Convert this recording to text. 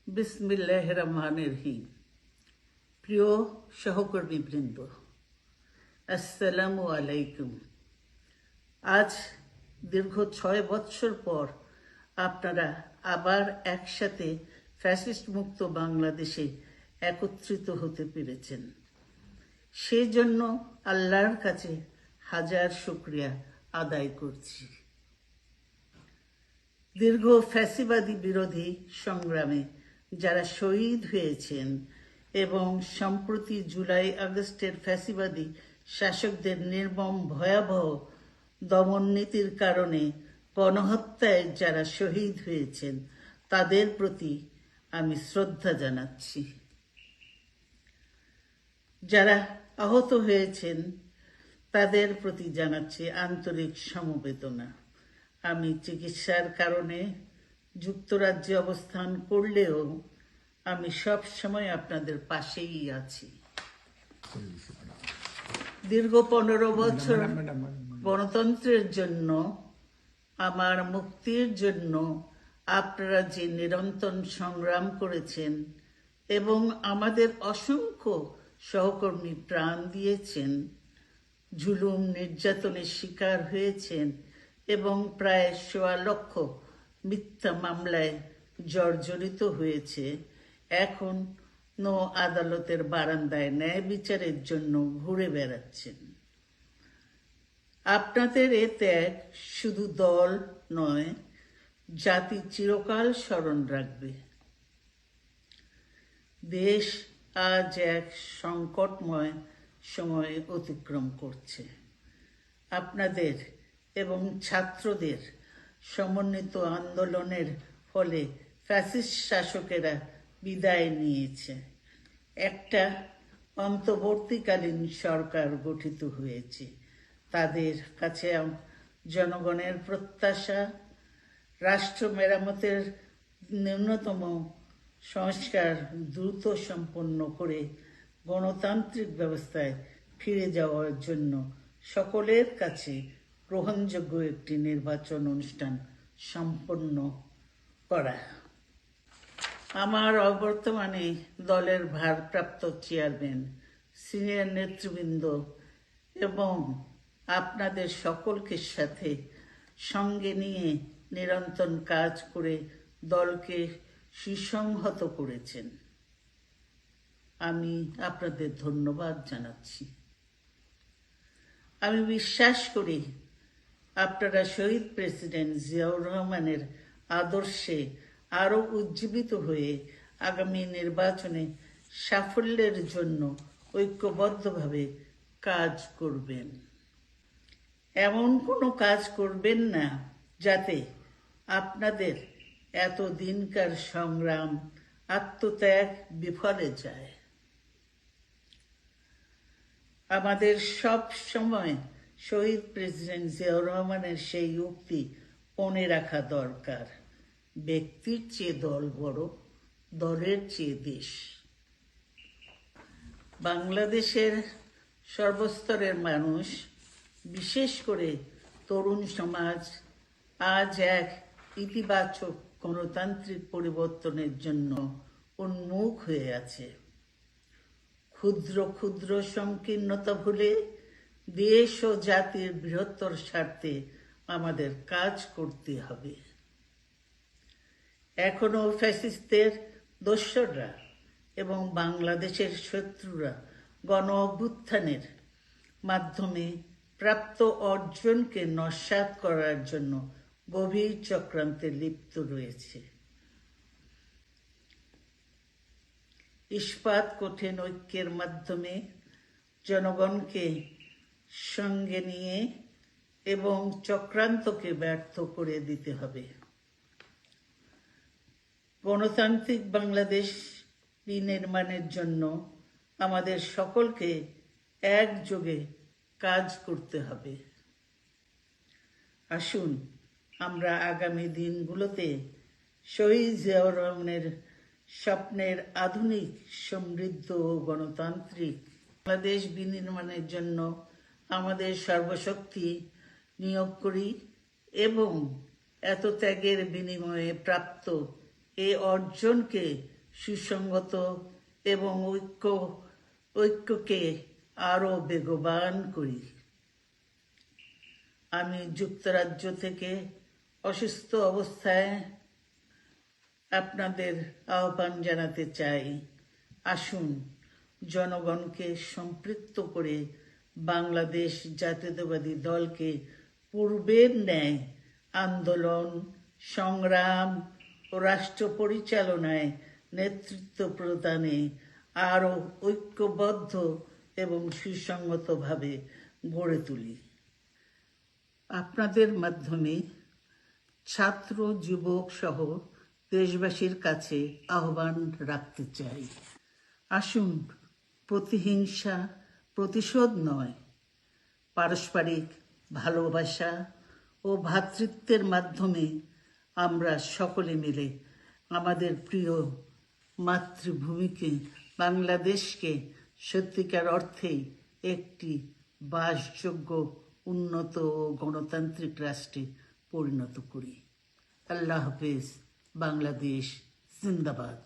বিসমিল্লাহির রহমানির রহিম। প্রিয় সহকর্মীবৃন্দ, আসসালামু আলাইকুম। আজ দীর্ঘ 6 বৎসর পর আপনারা আবার একসাথে ফ্যাসিস্ট মুক্ত বাংলাদেশে একত্রিত হতে পেরেছেন। সেজন্য আল্লাহর কাছে হাজার শুকরিয়া আদায় করছি। দীর্ঘ ফ্যাসিবাদী বিরোধী সংগ্রামে যারা শহীদ হয়েছেন এবং সম্প্রতি জুলাই আগস্টের ফ্যাসিবাদী শাসকদের নির্মম ভয়াবহ দমন নীতির কারণে গণহত্যায় যারা শহীদ হয়েছেন তাদের প্রতি আমি শ্রদ্ধা জানাচ্ছি। যারা আহত হয়েছেন তাদের প্রতি জানাচ্ছি আন্তরিক সমবেদনা। আমি চিকিৎসার কারণে যুক্তরাজ্যে অবস্থান করলেও আমি সব সময় আপনাদের পাশেই আছি। দীর্ঘ 15 বছর গণতন্ত্রের জন্য, আমার মুক্তির জন্য আপনারা যে নিরন্তর সংগ্রাম করেছেন এবং আমাদের অসংখ্য সহকর্মী প্রাণ দিয়েছেন, জুলুম নির্যাতনের শিকার হয়েছেন এবং প্রায় 1.25 লক্ষ মিথ্যা মামলায় জর্জরিত হয়েছে, এখন আদালতের বারান্দায় ন্যায় বিচারের জন্য ঘুরে বেড়াচ্ছেন। আপনাদের এ ত্যাগ শুধু দল নয়, জাতি চিরকাল স্মরণ রাখবে। দেশ আজ এক সংকটময় সময় অতিক্রম করছে। আপনাদের এবং ছাত্রদের সমন্বিত আন্দোলনের ফলে ফ্যাসিস্ট শাসকেরা বিদায় নিয়েছে। একটা অন্তর্বর্তীকালীন সরকার গঠিত হয়েছে। তাদের কাছে জনগণের প্রত্যাশা, রাষ্ট্র মেরামতের ন্যূনতম সংস্কার দ্রুত সম্পন্ন করে গণতান্ত্রিক ব্যবস্থায় ফিরে যাওয়ার জন্য সকলের কাছে গ্রহণযোগ্য একটি নির্বাচন অনুষ্ঠান সম্পন্ন করা। আমার অবর্তমানে দলের ভারপ্রাপ্ত চেয়ারম্যান, সিনিয়র নেতৃবৃন্দ এবং আপনাদের সকলকে সাথে সঙ্গে নিয়ে নিরন্তর কাজ করে দলকে সুসংহত করেছেন। আমি আপনাদের ধন্যবাদ জানাচ্ছি। আমি বিশ্বাস করি আপনারা শহীদ প্রেসিডেন্ট জিয়াউর রহমানের আদর্শে আরো উজ্জীবিত হয়ে আগামী নির্বাচনে সাফল্যের জন্য ঐক্যবদ্ধভাবে কাজ করবেন। এমন কোনো কাজ করবেন না যাতে আপনাদের এত দিনকার সংগ্রাম, আত্মত্যাগ বিফলে যায়। আমাদের সব সময় শহীদ প্রেসিডেন্ট জিয়াউর রহমানের সেই উক্তি মনে রাখা দরকার, ব্যক্তির চেয়ে দল বড়, দলের চেয়ে দেশ। বাংলাদেশের সর্বস্তরের মানুষ, বিশেষ করে তরুণ সমাজ আজ এক ইতিবাচক গণতান্ত্রিক পরিবর্তনের জন্য উন্মুখ হয়ে আছে। ক্ষুদ্র ক্ষুদ্র সংকীর্ণতা ভুলে দেশ ও জাতির বৃহত্তর স্বার্থে আমাদের কাজ করতে হবে। এখনো ফ্যাসিস্টদের দোসররা এবং বাংলাদেশের শত্রুরা গণ অভ্যুত্থানের মাধ্যমে প্রাপ্ত অর্জনকে নস্যাৎ করার জন্য গভীর চক্রান্তে লিপ্ত রয়েছে। ইস্পাত কঠিন ঐক্যের মাধ্যমে জনগণকে সঙ্গে নিয়ে এবং চক্রান্তকে ব্যর্থ করে দিতে হবে। গণতান্ত্রিক বাংলাদেশ বিনির্মাণের জন্য আমাদের সকলকে একযোগে কাজ করতে হবে। আসুন আমরা আগামী দিনগুলোতে শহীদ জিয়াউর রহমানের স্বপ্নের আধুনিক, সমৃদ্ধ ও গণতান্ত্রিক বাংলাদেশ বিনির্মাণের জন্য আমাদের সর্বশক্তি নিয়োগ করি এবং এত ত্যাগের বিনিময়ে প্রাপ্ত এই অর্জনকে সুসংগত এবং ঐক্যকে আরও বেগবান করি। আমি যুক্তরাজ্য থেকে অসুস্থ অবস্থায় আপনাদের আহ্বান জানাতে চাই, আসুন জনগণকে সম্পৃক্ত করে বাংলাদেশ জাতীয়তাবাদী দলকে পূর্বের ন্যায় আন্দোলন, সংগ্রাম ও রাষ্ট্র পরিচালনায় নেতৃত্ব প্রদানে আরও ঐক্যবদ্ধ এবং সুসংগতভাবে গড়ে তুলি। আপনাদের মাধ্যমে ছাত্র, যুবক সহ দেশবাসীর কাছে আহ্বান রাখতে চাই, আসুন প্রতিহিংসা, প্রতিশোধ নয়, পারস্পরিক ভালোবাসা ও ভ্রাতৃত্বের মাধ্যমে আমরা সকলে মিলে আমাদের প্রিয় মাতৃভূমিকে, বাংলাদেশকে সত্যিকার অর্থেই একটি বাসযোগ্য, উন্নত ও গণতান্ত্রিক রাষ্ট্রে পরিণত করি। আল্লাহ হাফেজ। বাংলাদেশ জিন্দাবাদ।